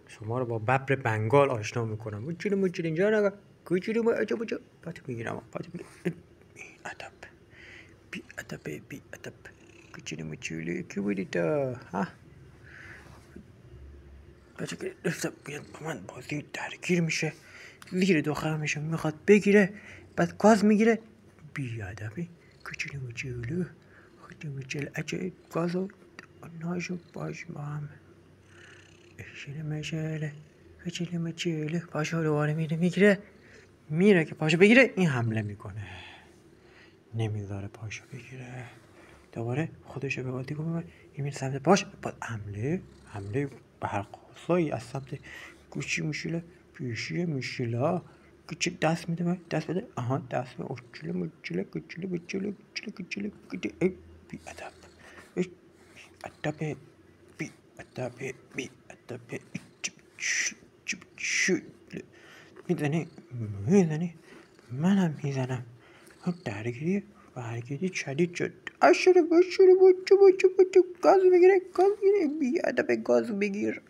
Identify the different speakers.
Speaker 1: شما رو با ببر بنگال آشنا میکنم. موچولو اینجا نگاه. کوچولو پاتو میگیرم. بی ادب. کوچولو کی بودی تو؟ ها؟ بچه که رفتم بیاد با من بازی درگیر میشه، زیر دخترم میشه، میخواد بگیره، بعد گاز میگیره. بی ادبی. کوچولو عجب گازو ناشو باش با هم. کوچولو پاشو دوباره میره که پاشو بگیره، این حمله میکنه، نمیذاره پاشو بگیره، دوباره خودشو به عادی کنه، این میره سمت پاش، بعد حمله برقاسایی از سمت گوشی موشیله پیشی موشیلا. کوچه دست میده من، دست بده، آها دست به کوچولو بی ادب. بی ادب میزنی منم میزنم. درگیری شدید شد. اشاره بچه گاز بگیره بی ادب گاز بگیر.